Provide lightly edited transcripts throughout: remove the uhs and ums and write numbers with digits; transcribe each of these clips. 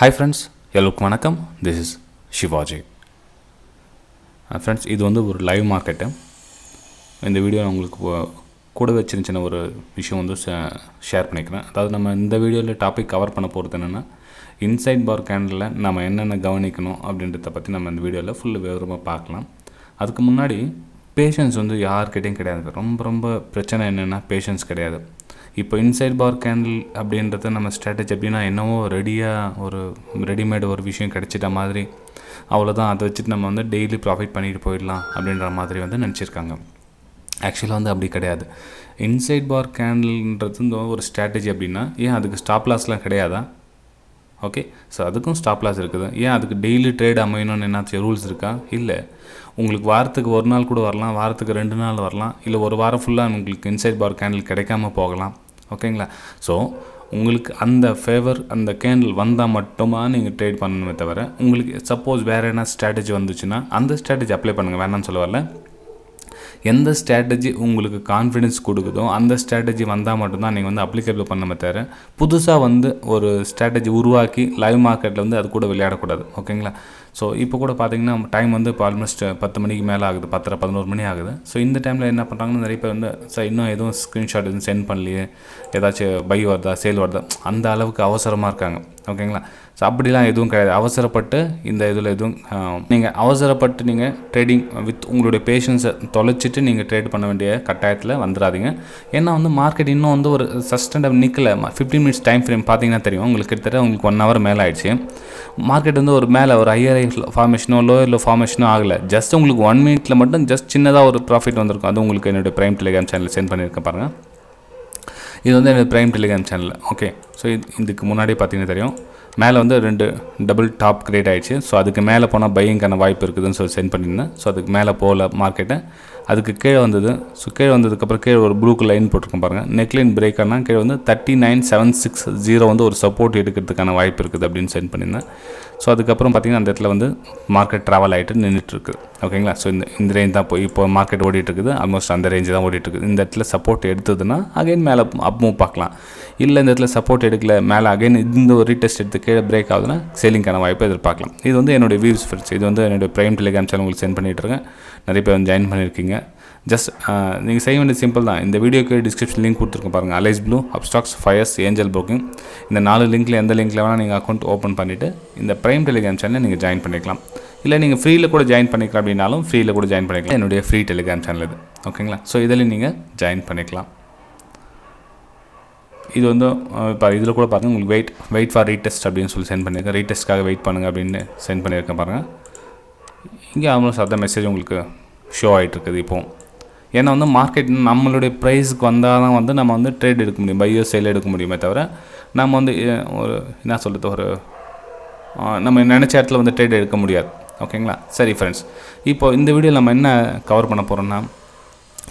Hi friends, எல்லாருக்கும் வணக்கம். This is Shivaji. Friends, இது வந்து ஒரு லைவ் மார்க்கெட்டு. இந்த வீடியோ நான் உங்களுக்கு கூட வச்சிருந்துச்சின ஒரு விஷயம் வந்து ஷேர் பண்ணிக்கிறேன். அதாவது நம்ம இந்த வீடியோவில் டாபிக் கவர் பண்ண போகிறது என்னென்னா இன்சைட் பார் கேண்டில் நம்ம என்னென்ன கவனிக்கணும் அப்படின்றத பற்றி நம்ம இந்த வீடியோவில் ஃபுல் விவரமாக பார்க்கலாம். அதுக்கு முன்னாடி பேஷன்ஸ் வந்து யார்கிட்டையும் கிடையாது. ரொம்ப பிரச்சனை என்னென்னா பேஷன்ஸ் கிடையாது. இப்போ இன்சைட் பார் கேண்டில் அப்படின்றது நம்ம ஸ்ட்ராட்டஜி எப்படின்னா என்னவோ ரெடியாக ஒரு ரெடிமேடு ஒரு விஷயம் கிடச்சிட்ட மாதிரி அவ்வளோதான், அதை வச்சுட்டு நம்ம வந்து டெய்லி ப்ராஃபிட் பண்ணிட்டு போயிடலாம் அப்படின்ற மாதிரி வந்து நினச்சிருக்காங்க. ஆக்சுவலாக வந்து அப்படி கிடையாது. இன்சைட் பார் கேண்டில்ன்றது ஒரு ஸ்ட்ராட்டஜி அப்படின்னா ஏன் அதுக்கு ஸ்டாப் லாஸ்லாம் கிடையாதா? ஓகே, ஸோ அதுக்கும் ஸ்டாப் லாஸ் இருக்குது. ஏன் அதுக்கு டெய்லி ட்ரேட் அமையணும்னு என்னாச்சும் ரூல்ஸ் இருக்கா? இல்லை, உங்களுக்கு வாரத்துக்கு ஒரு நாள் கூட வரலாம், வாரத்துக்கு 2 நாள் வரலாம், இல்லை ஒரு வாரம் ஃபுல்லாக உங்களுக்கு இன்சைட் பார் கேண்டில் கிடைக்காம போகலாம். ஓகேங்களா? ஸோ உங்களுக்கு அந்த ஃபேவர் அந்த கேண்டில் வந்தால் மட்டுமா நீங்கள் ட்ரேட் பண்ணணுமே தவிர உங்களுக்கு சப்போஸ் வேறு என்ன ஸ்ட்ராட்டஜி வந்துச்சுன்னா அந்த ஸ்ட்ராட்டஜி அப்ளை பண்ணுங்கள், வேணான்னு சொல்ல வரல. எந்த ஸ்ட்ராட்டஜி உங்களுக்கு கான்ஃபிடென்ஸ் கொடுக்குதோ அந்த ஸ்ட்ராட்டஜி வந்தால் மட்டும்தான் நீங்கள் வந்து அப்ளிகேபிள் பண்ண தவிர புதுசாக வந்து ஒரு ஸ்ட்ராட்டஜி உருவாக்கி லைவ் மார்க்கெட்டில் வந்து அது கூட விளையாடக்கூடாது. ஓகேங்களா? ஸோ இப்போ கூட பார்த்தீங்கன்னா டைம் வந்து இப்போ ஆல்மோஸ்ட் 10 மணிக்கு மேலே ஆகுது, 10-11 மணி ஆகுது. ஸோ இந்த டைமில் என்ன பண்ணுறாங்கன்னா நிறைய பேர் வந்து சார் இன்னும் எதுவும் ஸ்க்ரீன்ஷாட் எதுவும் சென்ட் பண்ணலையே, ஏதாச்சும் பை வருதா சேல் வருதா, அந்த அளவுக்கு அவசரமாக இருக்காங்க. ஓகேங்களா? ஸோ அப்படிலாம் எதுவும் கிடையாது. அவசரப்பட்டு இந்த இதில் எதுவும் நீங்கள் அவசரப்பட்டு நீங்கள் ட்ரேடிங் வித் உங்களுடைய பேஷன்ஸை தொலைச்சிட்டு நீங்கள் ட்ரேட் பண்ண வேண்டிய கட்டாயத்தில் வந்துடாதீங்க. ஏன்னா வந்து மார்க்கெட் இன்னும் வந்து ஒரு சஸ்டெண்டபிள் நிற்கலை. 15 மினிட்ஸ் டைம் ஃப்ரேம் பார்த்தீங்கன்னா தெரியும் உங்களுக்கு, கிட்டத்தட்ட உங்களுக்கு 1 ஹவர் மேலே ஆயிடுச்சு. மார்க்கெட் வந்து ஒரு மேலே ஒரு ஹையர் ஃபார்மேஷனோ லோயரில் ஃபார்மேஷனோ ஆகலை. ஜஸ்ட் உங்களுக்கு 1 மினிட்ல மட்டும் ஜஸ்ட் சின்னதாக ஒரு ப்ராஃபிட் வந்திருக்கும். அது உங்களுக்கு என்னுடைய ப்ரைம் டெலிகிராம் சேனலில் சென்ட் பண்ணியிருக்கேன் பாருங்கள். இது வந்து என்னோடய prime Telegram channel. Okay, so இதுக்கு முன்னாடி பார்த்தீங்கன்னா தெரியும் மேலே வந்து 2 டபுள் டாப் கிரியேட் ஆகிடுச்சு. ஸோ அதுக்கு மேலே போனால் பையிங்கான வாய்ப்பு இருக்குதுன்னு சொல்லி சென்ட் பண்ணியிருந்தேன். ஸோ அதுக்கு மேலே போகல மார்க்கெட்டை, அதுக்கு கீழே வந்தது. ஸோ கீழே வந்ததுக்கப்புறம் கீழே ஒரு ப்ளூ லைன் போட்டிருக்கோம் பாருங்கள். நெக்லைன் பிரேக் ஆனால் கீழே வந்து 39,760 வந்து ஒரு சப்போர்ட் எடுக்கிறதுக்கான வாய்ப்பு இருக்குது அப்படின்னு சென்ட் பண்ணியிருந்தேன். ஸோ அதுக்கப்புறம் பார்த்திங்கன்னா அந்த இடத்துல வந்து மார்க்கெட் ட்ராவல் ஆகிட்டு நின்றுட்டுருக்கு. ஓகேங்களா? ஸோ இந்த ரேஞ்ச் தான் இப்போ மார்க்கெட் ஓடிட்டுருக்குது. ஆல்மோஸ்ட் அந்த ரேஞ்சு தான் ஓடிட்டுருக்குது. இந்த இடத்துல சப்போர்ட் எடுத்ததுன்னா அகைன் மேலே அப் மூவ் பார்க்கலாம். இல்லை இந்த இடத்துல சப்போர்ட் எடுக்கல, மேலே அகைன் இந்த ஒரு ரீடெஸ்ட் எடுத்து கீழே பிரேக் ஆகுதுன்னா சேலிங்கான வாய்ப்பை எதிர்பார்க்கலாம். இது வந்து என்னுடைய வியூஸ் ஃப்ரெண்ட்ஸ். இது வந்து என்னுடைய ப்ரைம் டெலிகிராம் சேனல் உங்களுக்கு சென்ட் பண்ணிகிட்ருக்கேன். நிறைய பேர் வந்து ஜாயின் பண்ணியிருக்கீங்க. ஜஸ்ட் நீங்கள் செய்ய வேண்டிய சிம்பிள் தான். இந்த வீடியோக்கு டிஸ்கிரிப்ஷன் லிங்க் கொடுத்துருக்கோம் பாருங்கள். அலைஸ் ப்ளூ, அப்ஸ்டாக்ஸ், ஃபயர்ஸ், ஏஞ்சல் ப்ரோக்கிங், இந்த 4 லிங்க்கில் எந்த லிங்க்கில் வேணால் நீங்கள் அக்கௌண்ட் ஓப்பன் பண்ணிவிட்டு இந்த ப்ரைம் டெலிகிராம் சேனலில் நீங்கள் ஜாயின் பண்ணிக்கலாம். இல்லை நீங்கள் ஃப்ரீயில் கூட ஜாயின் பண்ணிக்கலாம் அப்படின்னாலும் ஃப்ரீயில் கூட ஜாயின் பண்ணிக்கலாம். என்னுடைய ஃப்ரீ டெலிகிராம் சேனல் இது. ஓகேங்களா? ஸோ இதில் நீங்கள் ஜாயின் பண்ணிக்கலாம். இது வந்து இப்போ இதில் கூட பாருங்கள் உங்களுக்கு வெயிட் ஃபார் ரீடெஸ்ட் அப்படின்னு சொல்லி சென்ட் பண்ணியிருக்கேன். ரீடெஸ்ட்காக வெயிட் பண்ணுங்கள் அப்படின்னு சென்ட் பண்ணியிருக்கேன் பாருங்கள். இங்கே ஆல்மோஸ்ட் அதான் மெசேஜ் உங்களுக்கு ஷோ ஆகிட்டுருக்குது இப்போது. ஏன்னா வந்து மார்க்கெட் நம்மளுடைய ப்ரைஸுக்கு வந்தால் தான் வந்து நம்ம வந்து ட்ரேட் எடுக்க முடியும், பையோ சேல் எடுக்க முடியுமே தவிர நம்ம வந்து ஒரு என்ன சொல்கிறது ஒரு நம்ம நினச்ச இடத்துல வந்து ட்ரேட் எடுக்க முடியாது. ஓகேங்களா? சரி ஃப்ரெண்ட்ஸ், இப்போது இந்த வீடியோ நம்ம என்ன கவர் பண்ண போகிறோம்னா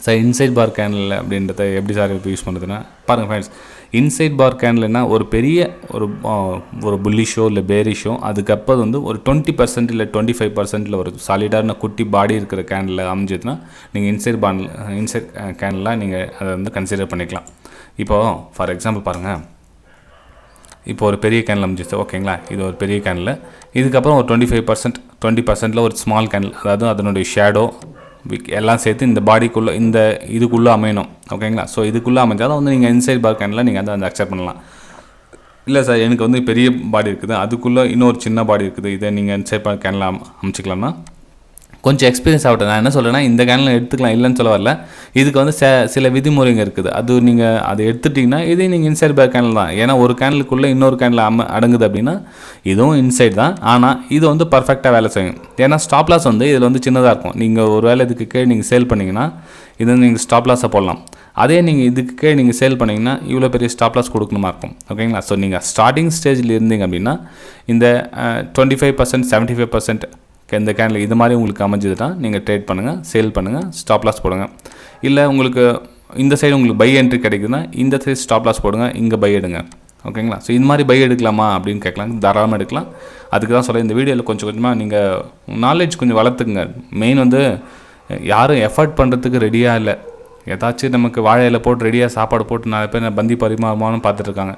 சார் இன்சைட் பார் கேண்டில் அப்படின்றத எப்படி சார் இப்போ யூஸ் பண்ணுறதுன்னா பாருங்கள் ஃப்ரெண்ட்ஸ். இன்சைட் பார் கேண்டில்னா ஒரு பெரிய ஒரு புல்லிஷோ இல்லை பேரிஷோ அதுக்கப்புறம் வந்து ஒரு 20% இல்லை 25% ஒரு சாலிடான குட்டி பாடி இருக்கிற கேண்டில் அமைஞ்சதுன்னா நீங்கள் இன்சைட் கேண்டிலாக நீங்கள் அதை வந்து கன்சிடர் பண்ணிக்கலாம். இப்போது ஃபார் எக்ஸாம்பிள் பாருங்கள், இப்போ ஒரு பெரிய கேண்டில் அமைஞ்சிச்சு. ஓகேங்களா? இது ஒரு பெரிய கேண்டில், இதுக்கப்புறம் ஒரு 20% ஒரு ஸ்மால் கேண்டில், அதாவது அதனுடைய ஷேடோ எல்லாம் சேர்த்து இந்த பாடிக்குள்ளே இந்த இதுக்குள்ளே அமையணும். ஓகேங்களா? ஸோ இதுக்குள்ளே அமைஞ்சால் தான் வந்து நீங்கள் இன்சைட் பார் கேண்டில் நீங்கள் அதை அக்செப்ட் பண்ணலாம். இல்லை சார் எனக்கு வந்து பெரிய பாடி இருக்குது, அதுக்குள்ளே இன்னொரு சின்ன பாடி இருக்குது, இதை நீங்கள் இன்சைட் பார் கேண்டில் அமைச்சிக்கலாம்னா கொஞ்சம் எக்ஸ்பீரியன்ஸ் ஆகட்டும். நான் என்ன சொல்கிறேன்னா இந்த கேண்டில் எடுத்துக்கலாம் இல்லைன்னு சொல்ல வரல. இதுக்கு வந்து சில விதிமுறைங்க இருக்குது. அது நீங்கள் அதை எடுத்துட்டிங்கன்னா இதே நீங்கள் இன்சைட் பார் கேண்டில் தான். ஏன்னா ஒரு கேண்டிலுக்குள்ளே இன்னொரு கேண்டில் அடங்குது அப்படின்னா இதுவும் இன்சைட் தான். ஆனால் இது வந்து பர்ஃபெக்டாக வேலை செய்யும். ஏன்னா ஸ்டாப் லாஸ் வந்து இதில் வந்து சின்னதாக இருக்கும். நீங்கள் ஒரு வேலை இதுக்கு கீழே நீங்கள் சேல் பண்ணிங்கன்னா இது நீங்கள் ஸ்டாப் லாஸை போடலாம். அதே நீங்கள் இதுக்கு கீழே நீங்கள் சேல் பண்ணிங்கன்னா இவ்வளோ பெரிய ஸ்டாப் லாஸ் கொடுக்கணுமா இருக்கும். ஓகேங்களா? ஸோ நீங்கள் ஸ்டார்டிங் ஸ்டேஜில் இருந்தீங்க அப்படின்னா இந்த 25%, 75% இந்த கேண்டில் இது மாதிரி உங்களுக்கு அமைஞ்சதுன்னா நீங்கள் ட்ரேட் பண்ணுங்கள், சேல் பண்ணுங்கள், ஸ்டாப் லாஸ் போடுங்க. இல்லை உங்களுக்கு இந்த சைடு உங்களுக்கு பை என்ட்ரி கிடைக்குதுன்னா இந்த சைடு ஸ்டாப் லாஸ் போடுங்க, இங்கே பை எடுங்க. ஓகேங்களா? ஸோ இந்த மாதிரி பை எடுக்கலாமா அப்படின்னு கேட்கலாம். தாராளமாக எடுக்கலாம். அதுக்கு தான் சொல்ல இந்த வீடியோவில் கொஞ்சம் கொஞ்சமாக நீங்கள் நாலேஜ் கொஞ்சம் வளர்த்துக்குங்க. மெயின் வந்து யாரும் எஃபர்ட் பண்ணுறதுக்கு ரெடியாக இல்லை. ஏதாச்சும் நமக்கு வாழை இலை போட்டு ரெடியாக சாப்பாடு போட்டு 4 பேர் பந்தி பரிமாறமானு பார்த்துட்ருக்காங்க.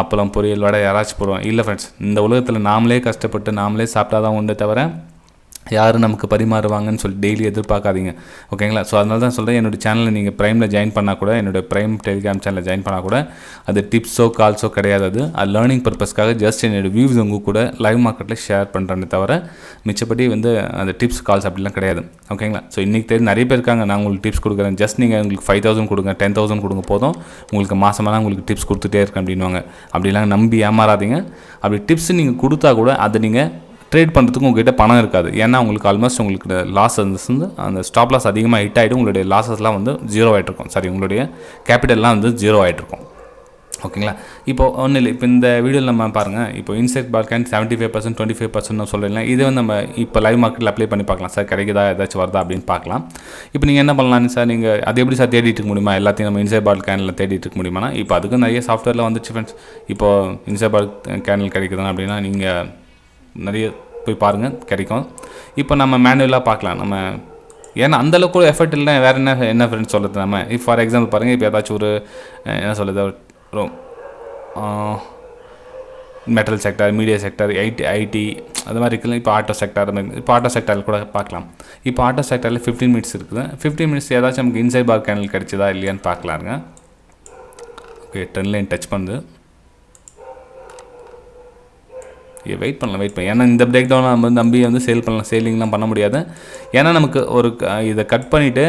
அப்பளம் பொரியல் வடை யாராச்சும் போடுவோம். இல்லை ஃப்ரெண்ட்ஸ், இந்த உலகத்தில் நாமளே கஷ்டப்பட்டு நாமளே சாப்பிட்டா தான் உண்டு தவிர யாரும் நமக்கு பரிமாறுவாங்கன்னு சொல்லி டெய்லி எதிர்பார்க்காதீங்க. ஓகேங்களா? ஸோ அதனால தான் சொல்கிறேன், என்னோடய சேனலில் நீங்கள் ப்ரைமில் ஜாயின் பண்ணால் கூட, என்னோடய ப்ரைம் டெலிகிராம் சேனலில் ஜாயின் பண்ணால் கூட அது டிப்ஸோ கால்ஸோ கிடையாது. அது லேர்னிங் பர்பஸ்க்காக ஜஸ்ட் என்னோடய வியூஸ் உங்கள் கூட லைவ் மார்க்கெட்டில் ஷேர் பண்ணுறேன்னு தவிர மிச்சப்படி வந்து அந்த டிப்ஸ் கால்ஸ் அப்படிலாம் கிடையாது. ஓகேங்களா? ஸோ இன்றைக்கி தெரிஞ்சு நிறைய பேர் இருக்காங்க, நான் உங்களுக்கு டிப்ஸ் கொடுக்குறேன், ஜஸ்ட் நீங்கள் உங்களுக்கு 5,000 கொடுங்க, 10,000 கொடுங்க போதும், உங்களுக்கு மாதமெல்லாம் உங்களுக்கு டிப்ஸ் கொடுத்துட்டே இருக்கேன் அப்படின்வாங்க. அப்படிலாம் நம்பி ஏமாறாதீங்க. அப்படி டிப்ஸ் நீங்கள் கொடுத்தா கூட அதை நீங்கள் ட்ரேட் பண்ணுறதுக்கு உங்கள்கிட்ட பணம் இருக்காது. ஏன்னா உங்களுக்கு ஆல்மோஸ்ட் உங்களுக்கு லாஸ் வந்து அந்த ஸ்டாப் லாஸ் அதிகமாக ஹிட் ஆகிடும். உங்களுடைய லாஸஸ்லாம் வந்து 0 ஆகிட்ருக்கும். சாரி, உங்களுடைய கேபிட்டல்லாம் வந்து 0 ஆகிட்ருக்கும். ஓகேங்களா? இப்போ ஒன்றும் இல்லை, இப்போ இந்த வீடியோவில் நம்ம பாருங்கள், இப்போ இன்சைட் பார் கேன் 75%, 25% சொல்லிடலாம். இதை வந்து நம்ம இப்போ லைவ் மார்க்கெட்டில் அப்ளை பண்ணி பார்க்கலாம். சார் கிடைக்குதா, ஏதாச்சும் வருதா அப்படின்னு பார்க்கலாம். இப்போ நீங்கள் என்ன பண்ணலான்னு சார், நீங்கள் அது எப்படி சார் தேடிட்டு இருக்க முடியுமா, எல்லாத்தையும் நம்ம இன்சைட் பார் கேனில் தேடிட்டு இருக்க முடியுமா? இப்போ அதுக்கு நிறைய சாஃப்ட்வேரில் வந்துச்சு ஃப்ரெண்ட்ஸ். இப்போது இன்சைட் பார் கேனில் கிடைக்குதுன்னா அப்படின்னா நீங்கள் நிறைய போய் பாருங்கள், கிடைக்கும். இப்போ நம்ம மேனுவலாக பார்க்கலாம். நம்ம ஏன்னா அந்தளவுக்கு ஒரு எஃபர்ட் இல்லை, வேறு என்ன ஃப்ரெண்ட்ஸ் சொல்லுறது. நம்ம இப்போ ஃபார் எக்ஸாம்பிள் பாருங்கள், இப்போ ஏதாச்சும் ஒரு என்ன சொல்லுது, ஒரு metal sector, media sector, IT அது மாதிரி இருக்குல்ல. இப்போ ஆட்டோ செக்டர், இப்போ ஆட்டோ செக்டரில் கூட பார்க்கலாம். இப்போ ஆட்டோ செக்டரில் 15 மினிட்ஸ் இருக்குது. 15 மினிட்ஸ் ஏதாச்சும் நமக்கு இன்சைட் பார் கேனல் கிடைச்சதா இல்லையான்னு பார்க்கலாருங்க. ஓகே, ட்ரெண்ட் லைன் டச் பண்ணுது. வெயிட் பண்ணலாம். ஏன்னா இந்த பிரேக் டவுன் நம்ம நம்பி வந்து சேலிங்லாம் பண்ண முடியாது. ஏன்னா நமக்கு ஒரு இதை கட் பண்ணிவிட்டு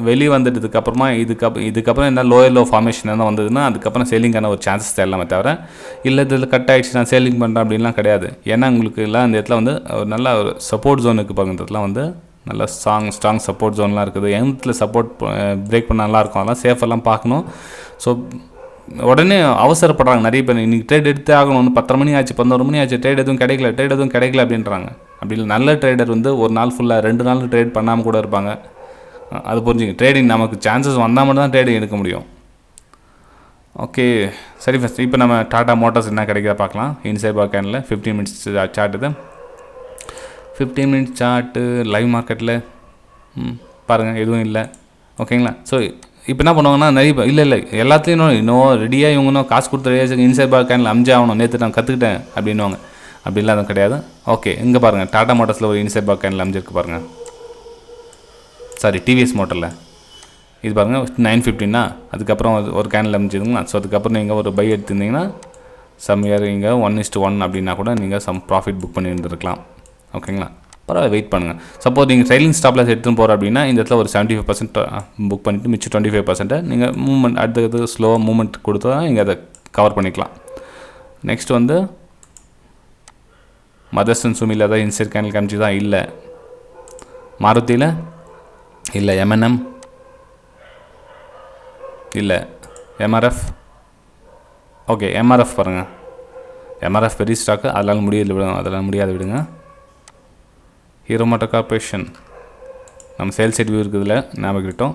வெளியே வந்துட்டதுக்கப்புறமா இதுக்கப்புறம் என்ன லோ ஃபார்மேஷன் என்ன வந்ததுன்னா அதுக்கப்புறம் சேலிங்கான ஒரு சான்சஸ் தெரியலாமே தவிர, இல்லை இதில் கட் ஆகிடுச்சு நான் சேலிங் பண்ணுறேன் அப்படின்லாம் கிடையாது. ஏன்னா உங்களுக்கு எல்லாம் இந்த இடத்துல வந்து ஒரு நல்ல ஒரு சப்போர்ட் ஜோன் இருக்குது பாருங்க. இந்த இடத்துல வந்து நல்ல ஸ்ட்ராங் சப்போர்ட் ஜோன்லாம் இருக்குது. எந்த சப்போர்ட் பிரேக் பண்ண நல்லாயிருக்கும், அதெல்லாம் சேஃபெல்லாம் பார்க்கணும். ஸோ உடனே அவசரப்படுறாங்க நிறைய பேர். இன்றைக்கி ட்ரேட் எடுத்தே ஆகணும், வந்து 10 மணி ஆச்சு, 11 மணி ஆச்சு, ட்ரேட் எதுவும் கிடைக்கல அப்படின்றாங்க. அப்படி இல்லை, நல்ல ட்ரேடர் வந்து ஒரு நாள் ஃபுல்லாக 2 நாள் ட்ரேட் பண்ணாமல் கூட இருப்பாங்க. அது புரிஞ்சுங்க. ட்ரேடிங் நமக்கு சான்சஸ் வந்தால் மட்டும் தான் ட்ரேடிங் எடுக்க முடியும். ஓகே, சரி ஃபஸ்ட் இப்போ நம்ம டாடா மோட்டார்ஸ் என்ன கிடைக்கிறத பார்க்கலாம். இன்சைட் பார் கேனில் 15 மினிட்ஸ் சார்ட். இது 15 மினிட்ஸ் சார்ட்டு லைவ் மார்க்கெட்டில் பாருங்கள், எதுவும் இல்லை. ஓகேங்களா? ஸோ இப்போ என்ன பண்ணுவாங்கன்னா நிறைய இல்லை எல்லாத்துலேயும் இன்னும் ரெடியாக இவங்க காசு கொடுத்து ரெடியாக இன்சைட் பார் கேனில் அமிஞ்சே ஆகணும், நேற்று நான் கற்றுக்கிட்டேன் அப்படின்வாங்க. அப்படிலாம் அதுவும் கிடையாது. ஓகே, இங்கே பாருங்கள், டாடா மோட்டார்ஸில் ஒரு இன்சைட் பார் கேனில் அமைஞ்சிருக்கு பாருங்கள். சாரி, டிவிஎஸ் மோட்டரில் இது பாருங்கள் 9:15 அதுக்கப்புறம் ஒரு கேனில் அமைச்சிதுங்களா. ஸோ அதுக்கப்புறம் நீங்கள் ஒரு பை எடுத்திருந்தீங்கன்னா இயர் இங்கே 1:1 அப்படின்னா கூட நீங்கள் சம் ப்ராஃபிட் புக் பண்ணி இருந்துருக்கலாம். ஓகேங்களா? பரவாயில்ல, வெயிட் பண்ணுங்கள். சப்போஸ் நீங்கள் ட்ரைலிங் ஸ்டாப் லாஸ் எடுத்துன்னு போகிற அப்படின்னா இந்த இடத்துல ஒரு 75% புக் பண்ணிவிட்டு மிச்சம் 25% நீங்கள் மூவ்மெண்ட் அடுத்தது ஸ்லோவாக மூவ்மெண்ட் கொடுத்தா நீங்கள் அதை கவர் பண்ணிக்கலாம். நெக்ஸ்ட் வந்து மதர்சன் சுமியில் தான் இன்சைட் கேனல் காமிச்சு தான் இல்லை. மாருதியில் இல்லை, எம்என்எம் இல்லை, எம்ஆர்எஃப். ஓகே, எம்ஆர்எஃப் பாருங்கள், எம்ஆர்எஃப் பெரிய ஸ்டாக்கு, அதெல்லாம் முடியாது விடுங்க. ஹீரோ மோட்டார் கார்பரேஷன் நம்ம சேல்ஸ் சைட் வியூ இருக்குதுல ஞாபகம் கிட்டோம்.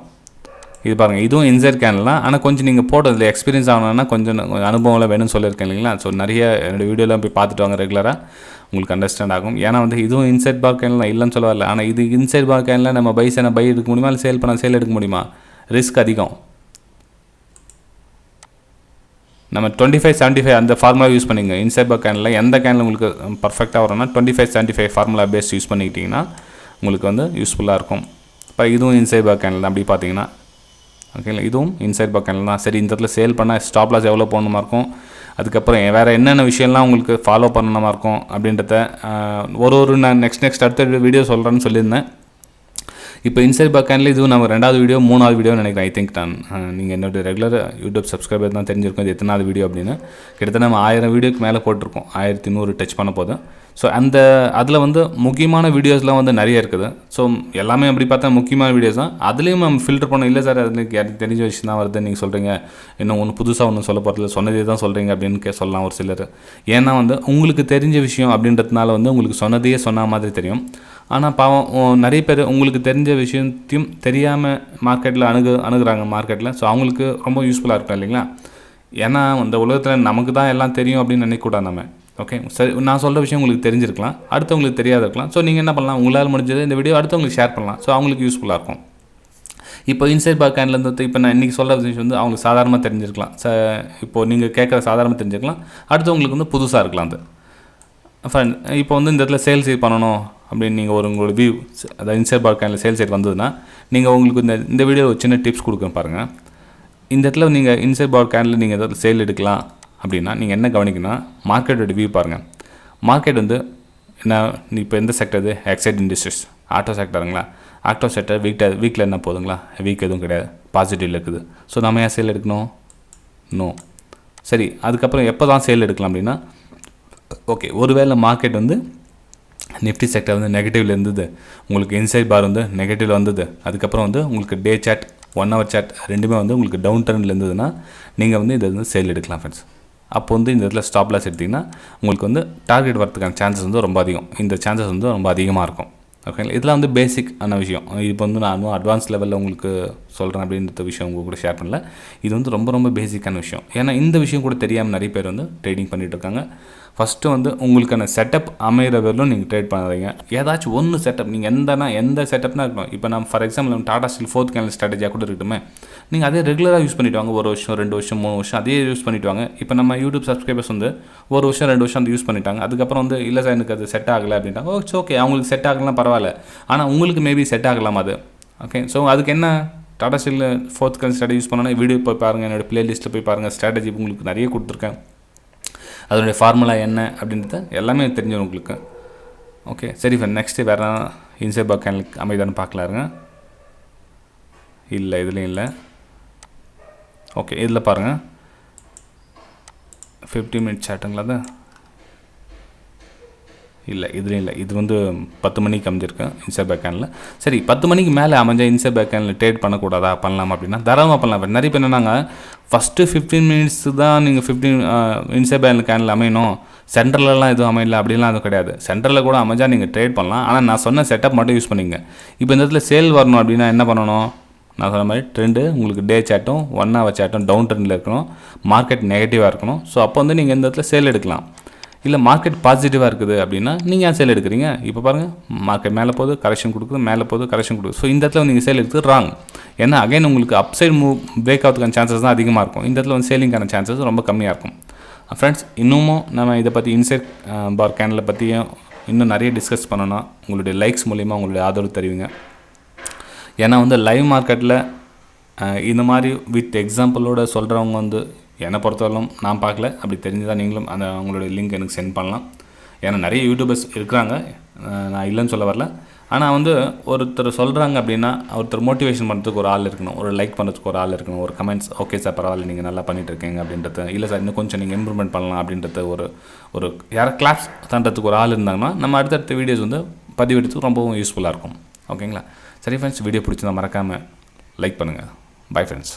இது பாருங்கள், இதுவும் இன்சைட் கேனல்லாம். ஆனால் கொஞ்சம் நீங்கள் போட்டதில் எக்ஸ்பீரியன்ஸ் ஆகணும்னா கொஞ்சம் அனுபவம்லாம் வேணும்னு சொல்லியிருக்கேன் இல்லைங்களா. ஸோ நிறைய என்னோடய வீடியோலாம் போய் பார்த்துட்டு வாங்க, ரெகுலராக உங்களுக்கு அண்டர்ஸ்டாண்ட் ஆகும். ஏன்னா வந்து இதுவும் இன்சைட் பார் கேனல்லாம் இல்லைன்னு சொல்ல வரல. ஆனால் இது இன்சைட் பார் கேனில் நம்ம பை எடுக்க முடியுமா, இல்லை சேல் எடுக்க முடியுமா? ரிஸ்க் அதிகம். நம்ம 25-75 அந்த ஃபார்முலா யூஸ் பண்ணிங்க. இன்சைட் பார் கேனில் எந்த கேனில் உங்களுக்கு பர்ஃபெக்டாக வரும்னா 25-75 ஃபார்முலா பேஸ்ட் யூஸ் பண்ணிக்கிட்டிங்கன்னா உங்களுக்கு வந்து யூஸ்ஃபுல்லாக இருக்கும். இப்போ இதுவும் இன்சைட் பார் கேனில் தான் அப்படி பார்த்தீங்கன்னா. ஓகேங்களா? இதுவும் இன்சைட் பார் கேனில் தான். சரி, இந்த இடத்துல சேல் பண்ணால் ஸ்டாப் லாஸ் எவ்வளோ போடணுமா இருக்கும், அதுக்கப்புறம் வேறு என்னென்ன விஷயம்லாம் உங்களுக்கு ஃபாலோ பண்ணணுமா இருக்கும் அப்படின்றத நான் நெக்ஸ்ட் அடுத்த வீடியோ சொல்கிறேன்னு சொல்லியிருந்தேன். இப்போ இன்சைட் பார் கேனில் இதுவும் நம்ம 2வது வீடியோ 3வது வீடியோ நினைக்கிறேன். ஐ திங்க் நீங்கள் என்னோட ரெகுலர் யூடியூப் சப்ஸ்கிரைபர் தான் தெரிஞ்சிருக்கும் இது எத்தனாவது வீடியோ அப்படின்னு. கிட்டத்தட்ட நம்ம 1000 வீடியோக்கு மேலே போட்டிருக்கோம், 1100 டச் பண்ண போதும். ஸோ அதில் வந்து முக்கியமான வீடியோஸ்லாம் வந்து நிறைய இருக்குது. ஸோ எல்லாமே அப்படி பார்த்தா முக்கியமான வீடியோஸ் தான். அதுலேயும் நம்ம ஃபில்டர் பண்ணோம். இல்லை சார், அது எனக்கு தெரிஞ்ச விஷயம் தான் வருது நீங்கள் சொல்கிறீங்க, இன்னும் ஒன்று புதுசாக ஒன்றும் சொல்ல போகிறதில்ல, சொன்னதே தான் சொல்கிறீங்க அப்படின்னு சொல்லலாம் ஒரு சிலர். ஏன்னா வந்து உங்களுக்கு தெரிஞ்ச விஷயம் அப்படின்றதுனால வந்து உங்களுக்கு சொன்னதையே சொன்ன மாதிரி தெரியும். ஆனால் பாவம் நிறைய பேர் உங்களுக்கு தெரிஞ்ச விஷயத்தையும் தெரியாமல் மார்க்கெட்டில் அணுகுறாங்க மார்க்கெட்டில். ஸோ அவங்களுக்கு ரொம்ப யூஸ்ஃபுல்லாக இருக்கும் இல்லைங்களா. ஏன்னா இந்த உலகத்தில் நமக்கு தான் எல்லாம் தெரியும் அப்படின்னு நினைக்கக்கூடாது நம்ம. ஓகே, சரி, நான் சொல்கிற விஷயம் உங்களுக்கு தெரிஞ்சிருக்கலாம், அடுத்தவங்களுக்கு தெரியாத இருக்கலாம். ஸோ நீங்கள் என்ன பண்ணலாம், உங்களால் முடிஞ்சது இந்த வீடியோ அடுத்தவங்களுக்கு ஷேர் பண்ணலாம். ஸோ அவங்களுக்கு யூஸ்ஃபுல்லாக இருக்கும். இப்போ இன்சைட் பார் கேன்லேருந்து இப்போ நான் இன்றைக்கி சொல்கிற விஷயம் வந்து அவங்களுக்கு சாதாரணமாக தெரிஞ்சிருக்கலாம். இப்போது நீங்கள் கேட்குற சாதாரணமாக தெரிஞ்சிருக்கலாம், அடுத்து உங்களுக்கு வந்து புதுசாக இருக்கலாம். அது ஃபைன். இப்போ வந்து இந்த இடத்துல சேல்ஸ் பண்ணணும் அப்படின்னு நீங்கள் உங்களோட வியூ, அதாவது இன்சைட் பார் கேனில் சேல்ஸ் வந்ததுன்னா, நீங்கள் உங்களுக்கு இந்த வீடியோ ஒரு சின்ன டிப்ஸ் கொடுக்குறேன் பாருங்கள். இந்த இடத்துல நீங்கள் இன்சைட் பார் கேனில் நீங்கள் ஏதாவது சேல் எடுக்கலாம் அப்படின்னா நீங்கள் என்ன கவனிக்கணும்னா, மார்க்கெட்டோட வியூ பாருங்கள். மார்க்கெட் வந்து என்ன, இப்போ எந்த செக்டர் இது, எக்ஸைட் இண்டஸ்ட்ரீஸ், ஆட்டோ செக்டருங்களா? ஆட்டோ செக்டர் வீக்கில் என்ன போதுங்களா? வீக் எதுவும் கிடையாது, பாசிட்டிவில் இருக்குது. ஸோ நம்ம ஏன் சேல் எடுக்கணும்? நோ. சரி, அதுக்கப்புறம் எப்போ தான் சேல் எடுக்கலாம் அப்படின்னா, ஓகே, ஒருவேளை மார்க்கெட் வந்து நிஃப்டி செக்டர் வந்து நெகட்டிவில் இருந்தது, உங்களுக்கு இன்சைட் பார் வந்து நெகட்டிவில் வந்தது, அதுக்கப்புறம் வந்து உங்களுக்கு டே சார்ட் 1 hour சார்ட் ரெண்டுமே வந்து உங்களுக்கு டவுன் ட்ரெண்டில் இருந்ததுன்னா நீங்கள் வந்து இதை வந்து சேல் எடுக்கலாம் ஃப்ரெண்ட்ஸ். அப்போ வந்து இந்த இடத்துல ஸ்டாப் லாஸ் எடுத்திங்கன்னா உங்களுக்கு வந்து டார்கெட் வரதுக்கான சான்சஸ் வந்து ரொம்ப அதிகம். இந்த சான்சஸ் வந்து ரொம்ப அதிகமாக இருக்கும். ஓகேங்களா? இதெல்லாம் வந்து பேசிக் ஆன விஷயம். இப்போ வந்து நான் அட்வான்ஸ் லெவலில் உங்களுக்கு சொல்கிறேன் அப்படின்ற விஷயம் உங்கள் கூட ஷேர் பண்ணல. இது வந்து ரொம்ப ரொம்ப பேசிக்கான விஷயம். ஏன்னா இந்த விஷயம் கூட தெரியாமல் நிறைய பேர் வந்து ட்ரேடிங் பண்ணிகிட்டு இருக்காங்க. ஃபஸ்ட்டு வந்து உங்களுக்கான செட்டப் அமைகிற வரலும் நீங்கள் ட்ரேட் பண்ணாதீங்க. ஏதாச்சும் ஒன்று செட்டப் நீங்கள் எந்த செட்டப்னா இருக்கணும். இப்போ நம்ம ஃபார் எக்ஸாம்பிள் நம்ம டாடா ஸ்டீல் 4th கேனல் ஸ்ட்ராட்டஜியாக கூட இருக்கட்டுமே, நீங்கள் அதே ரெகுலராக யூஸ் பண்ணிட்டு வாங்க. 1 வருஷம் 2 வருஷம் 3 வருஷம் அதே யூஸ் பண்ணிட்டு வாங்க. இப்போ நம்ம யூடியூப் சப்ஸ்கிரைபர்ஸ் வந்து 1 வருஷம் 2 வருஷம் யூஸ் பண்ணிட்டாங்க. அதுக்கப்புறம் வந்து இல்லை சார் எனக்கு அது செட் ஆகலை அப்படின்ட்டாங்க. ஓகே, அவங்களுக்கு செட் ஆகலாம் பரவாயில்ல, ஆனால் உங்களுக்கு மேபி செட் ஆகலாம் அது. ஓகே, ஸோ அதுக்கு என்ன, Tata steel 4th canal strategy use பண்ணோன்னா வீடியோ போய் பாருங்கள், என்னோடய ப்ளேலிஸ்ட்டில் போய் பாருங்கள். ஸ்ட்ராட்டஜி உங்களுக்கு நிறைய கொடுத்துருக்கேன், அதனுடைய ஃபார்முலா என்ன அப்படின்றத எல்லாமே தெரிஞ்சிடும் உங்களுக்கு. ஓகே, சரி ஃப்ரெண்ட், நெக்ஸ்ட்டு வேறு இன்சைட் பார் கேனலுக்கு அமைதான்னு பார்க்கலாருங்க. இல்லை, இதுலேயும் இல்லை. ஓகே, இதில் பாருங்கள் 15 minute சாட்டுங்களா? அது இல்லை, இதுலேயும் இல்லை. இது வந்து 10 மணிக்கு அமைஞ்சிருக்கு இன்சைட் பார் கேனில். சரி, 10 மணிக்கு மேலே அமைஞ்ச இன்சைட் பார் கேனில் ட்ரேட் பண்ணக்கூடாதா? பண்ணலாம் அப்படின்னா தாராளமாக பண்ணலாம். நிறைய பேர் என்னன்னாங்க, ஃபஸ்ட்டு 15 minutes தான் நீங்கள் 15 இன்சைட் பார் கேனில் அமையணும், சென்ட்ரலலாம் எதுவும் அமையல அப்படிலாம் எதுவும் கிடையாது. சென்ட்ரலில் கூட அமைஞ்சால் நீங்கள் ட்ரேட் பண்ணலாம். ஆனால் நான் சொன்ன செட்டப் மட்டும் யூஸ் பண்ணிங்க. இப்போ இந்த இடத்துல சேல் வரணும் அப்படின்னா என்ன பண்ணணும்? நான் சொன்ன மாதிரி ட்ரெண்டு உங்களுக்கு டே சார்ட்டும் 1 hour சார்ட்டும் டவுன் ட்ரெண்டில் இருக்கணும், மார்க்கெட் நெகட்டிவாக இருக்கணும். ஸோ அப்போ வந்து நீங்கள் இந்த இடத்துல சேல் எடுக்கலாம். இல்லை மார்க்கெட் பாசிட்டிவாக இருக்குது அப்படின்னா நீங்கள் ஏன் சேல் எடுக்கிறீங்க? இப்போ பாருங்கள், மார்க்கெட் மேலே போகுது, கரெக்ஷன் கொடுக்குது, மேலே போகுது, கரெக்ஷன் கொடுக்குது. ஸோ இந்த இடத்துல நீங்கள் சேல் எடுக்கிறது ராங். ஏன்னா அகைன் உங்களுக்கு அப்சைட் மூவ் பிரேக் ஆகிறதுக்கான சான்சஸ் தான் அதிகமாக இருக்கும். இந்த இடத்துல வந்து சேலிங்கான சான்சஸ் ரொம்ப கம்மியாக இருக்கும். ஃப்ரெண்ட்ஸ், இன்னமும் நம்ம இதை பற்றி இன்சைட் பார் கேனில் பற்றியும் இன்னும் நிறைய டிஸ்கஸ் பண்ணணும்னா உங்களுடைய லைக்ஸ் மூலிமா உங்களுடைய ஆதரவு தெரிவிங்க. ஏன்னா வந்து லைவ் மார்க்கெட்டில் இந்த மாதிரி வித் எக்ஸாம்பிளோடு சொல்கிறவங்க வந்து என்னை பொறுத்தவரைக்கும் நான் பார்க்கல. அப்படி தெரிஞ்சுதான் நீங்களும் அந்த அவங்களுடைய லிங்க் எனக்கு சென்ட் பண்ணலாம். ஏன்னா நிறைய யூடியூபர்ஸ் இருக்கிறாங்க, நான் இல்லைன்னு சொல்ல வரல. ஆனால் வந்து ஒருத்தர் சொல்கிறாங்க அப்படின்னா ஒருத்தர் மோட்டிவேஷன் பண்ணுறதுக்கு ஒரு ஆள் இருக்கணும், ஒரு லைக் பண்ணுறதுக்கு ஒரு ஆள் இருக்கணும், ஒரு கமெண்ட்ஸ் ஓகே சார் பரவாயில்ல நீங்கள் நல்லா பண்ணிகிட்டு இருக்கீங்க அப்படின்றது, இல்லை சார் இன்னும் கொஞ்சம் நீங்கள் இம்ப்ரூவ்மெண்ட் பண்ணலாம் அப்படின்றது ஒரு யாரை கிளாப்ஸ் தண்டுறதுக்கு ஒரு ஆள் இருந்தாங்கன்னா நம்ம அடுத்தடுத்த வீடியோஸ் வந்து பதிவெடுத்து ரொம்பவும் யூஸ்ஃபுல்லாக இருக்கும். ஓகேங்களா? சரி ஃப்ரெண்ட்ஸ், வீடியோ பிடிச்சிருந்தா மறக்காமல் லைக் பண்ணுங்கள். Bye friends.